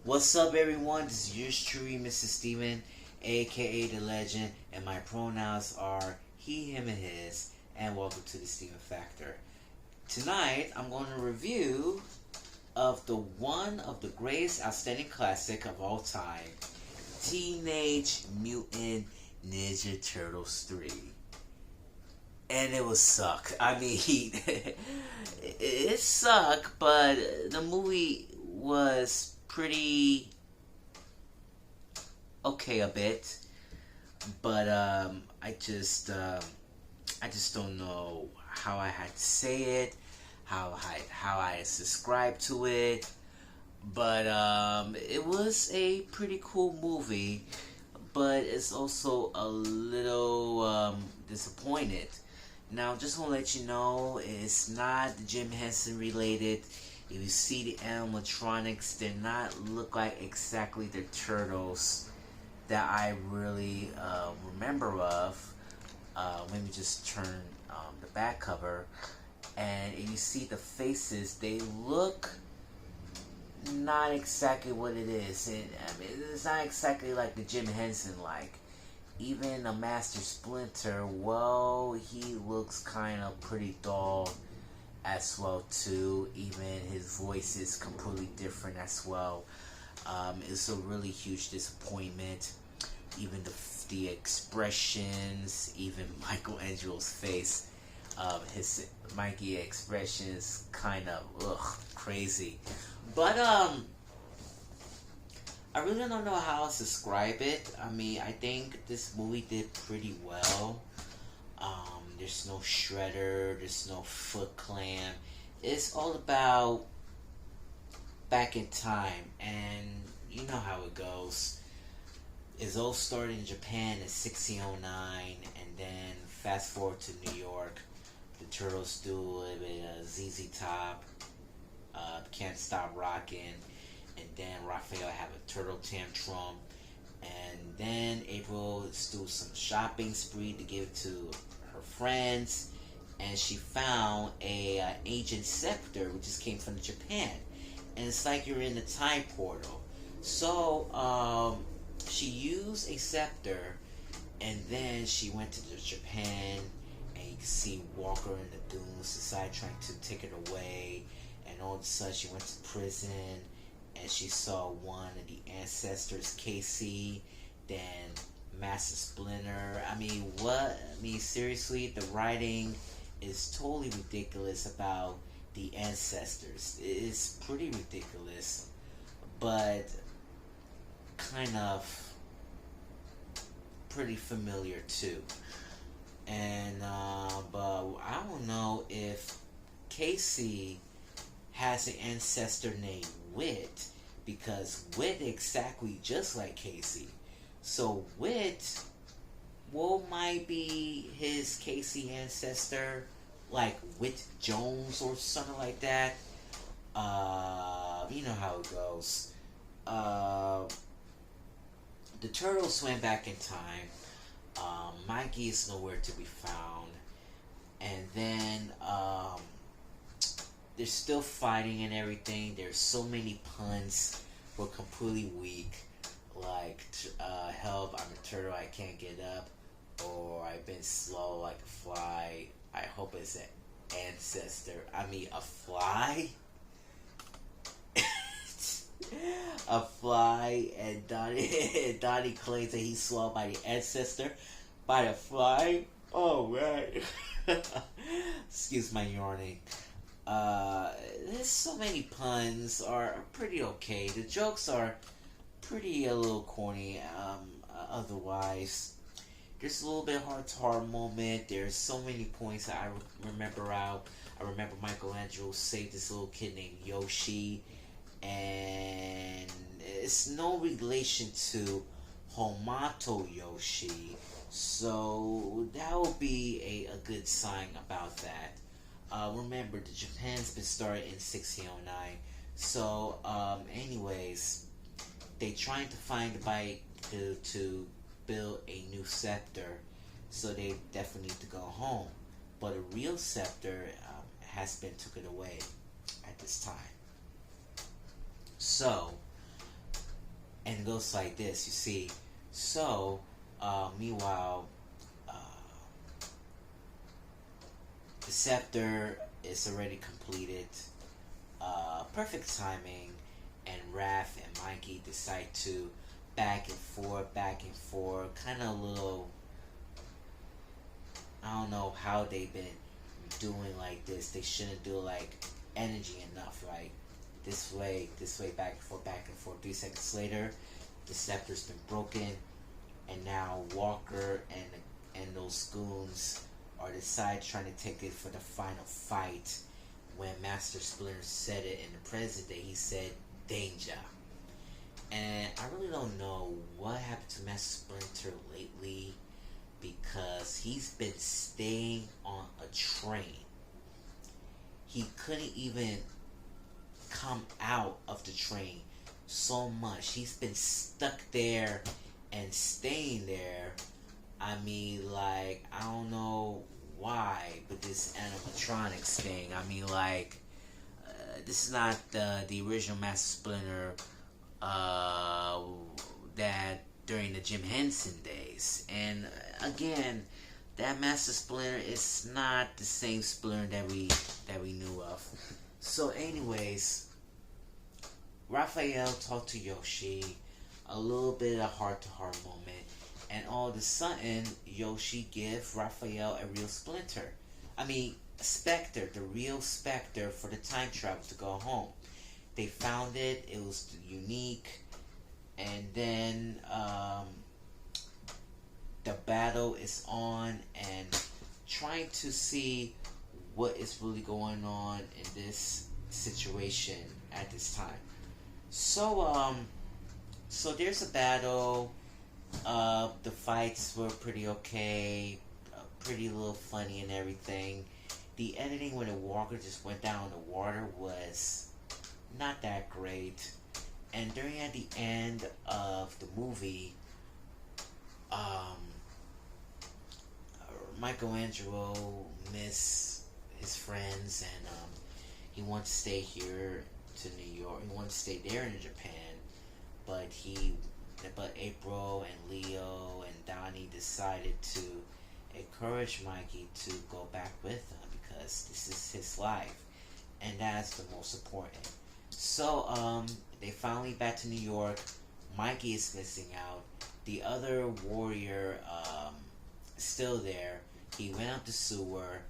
What's up, everyone? This is yours truly, Mr. Steven, aka The Legend, and my pronouns are he, him, and his. And welcome to the Steven Factor. Tonight, I'm going to review of one of the greatest outstanding classic of all time, Teenage Mutant Ninja Turtles 3. And it was suck. I mean, it sucked, but the movie was pretty okay a bit. But I just don't know how I had to say it, how I subscribed to it. But it was a pretty cool movie, but it's also a little disappointed. Now, just want to let you know, it's not Jim Henson related. If you see the animatronics, they're not look like exactly the turtles that I really remember of. Let me just turn the back cover, and if you see the faces, they look not exactly what it is. And I mean, it's not exactly like the Jim Henson like. Even a Master Splinter, well, he looks kind of pretty dull as well too. Even his voice is completely different as well. It's a really huge disappointment. Even the expressions, even Michelangelo's face, his Mikey expressions kind of crazy. But I really don't know how to describe it. I mean, I think this movie did pretty well. There's no Shredder, there's no Foot Clan. It's all about back in time, and you know how it goes. It's all started in Japan in 1609, and then fast forward to New York. The Turtles do a little bit of ZZ Top, Can't Stop Rockin'. And then Raphael have a turtle tantrum. And then April do some shopping spree to give to her friends. And she found a ancient scepter, which just came from Japan. And it's like you're in the time portal. So she used a scepter, and then she went to Japan. And you can see Walker in the dunes decide trying to take it away. And all of a sudden she went to prison. And she saw one of the ancestors, Casey, then Master Splinter. I mean, what? I mean, seriously, the writing is totally ridiculous about the ancestors. It's pretty ridiculous, but kind of pretty familiar too. And, but I don't know if Casey has an ancestor named Wit, because Wit exactly just like Casey. So Wit, what might be his Casey ancestor, like Wit Jones or something like that. You know how it goes. The Turtles swam back in time. Mikey is nowhere to be found. And then they're still fighting and everything. There's so many puns. We're completely weak. Like, help, I'm a turtle, I can't get up. Or I've been slow like a fly. I hope it's an ancestor. I mean, a fly? A fly, and Donnie claims that he's swallowed by the ancestor. By a fly? Oh, right. Excuse my yawning. There's so many puns are pretty okay. The jokes are pretty a little corny. Otherwise, there's a little bit heart-to-heart moment. There's so many points that I remember out. I remember Michelangelo saved this little kid named Yoshi, and it's no relation to Homato Yoshi, so that would be a good sign about that. Remember, the Japan's been started in 1609. So, anyways, they trying to find a bike to build a new scepter. So they definitely need to go home. But a real scepter has been taken away at this time. So, and it goes like this. You see, so meanwhile, uh, the scepter is already completed. Perfect timing, and Raph and Mikey decide to back and forth, kind of a little. I don't know how they've been doing like this. They shouldn't do like energy enough, right? This way, back and forth, back and forth. 3 seconds later, the scepter's been broken, and now Walker and those goons are decided trying to take it for the final fight. When Master Splinter said it in the present day, he said danger. And I really don't know what happened to Master Splinter lately, because he's been staying on a train. He couldn't even come out of the train so much. He's been stuck there and staying there. I mean, like, I don't know why, but this animatronics thing, I mean, like, this is not the original Master Splinter that during the Jim Henson days. And again, that Master Splinter is not the same Splinter that we knew of. So anyways, Raphael talked to Yoshi, a little bit of heart-to-heart moment, and all of a sudden, Yoshi give Raphael a real Splinter. I mean, Spectre, the real Spectre for the time travel to go home. They found it, it was unique, and then the battle is on, and trying to see what is really going on in this situation at this time. So so there's a battle. The fights were pretty okay, pretty little funny and everything. The editing when the Walker just went down in the water was not that great. And during at the end of the movie, Michelangelo missed his friends, and he wanted to stay here to New York. He wanted to stay there in Japan, but April and Leo and Donnie decided to encourage Mikey to go back with them, because this is his life, and that's the most important. So they finally back to New York. Mikey is missing out. The other warrior still there. He went up the sewer,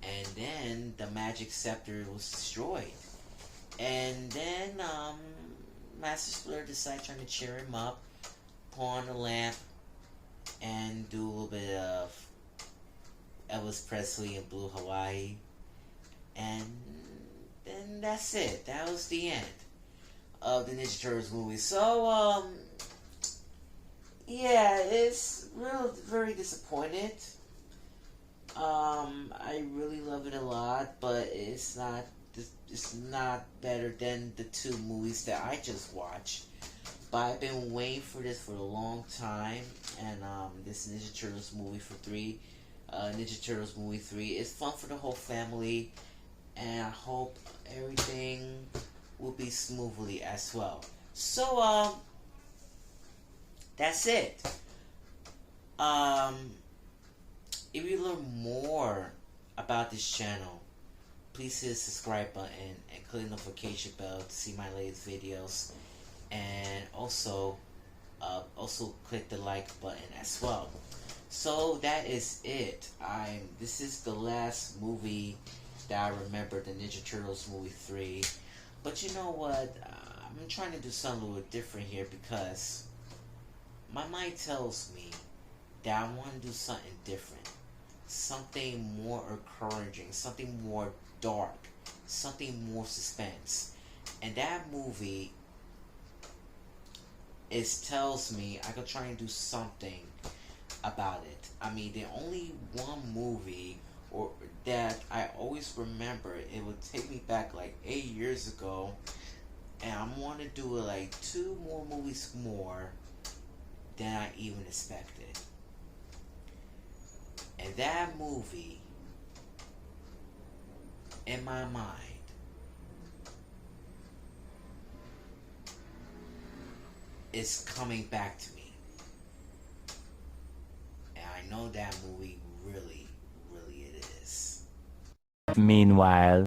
and then the magic scepter was destroyed. And then Master Splinter decided trying to cheer him up, pull on the lamp, and do a little bit of Elvis Presley in Blue Hawaii. And then that's it. That was the end of the Ninja Turtles movie. So, yeah, it's very disappointed. I really love it a lot, but it's not better than the 2 movies that I just watched. But I've been waiting for this for a long time, and this Ninja Turtles movie Ninja Turtles movie 3 is fun for the whole family, and I hope everything will be smoothly as well. So that's it. If you learn more about this channel, please hit the subscribe button and click the notification bell to see my latest videos, and also click the like button as well. So that is it. This is the last movie that I remember, the Ninja Turtles movie 3. But you know what? I'm trying to do something a little different here, because my mind tells me that I want to do something different. Something more encouraging, something more dark, something more suspense. And that movie tells me I could try and do something about it. I mean, the only one movie that I always remember, it would take me back like 8 years ago, and I want to do like 2 more movies more than I even expected. And that movie, in my mind, is coming back to me. And I know that movie really, really it is. Meanwhile.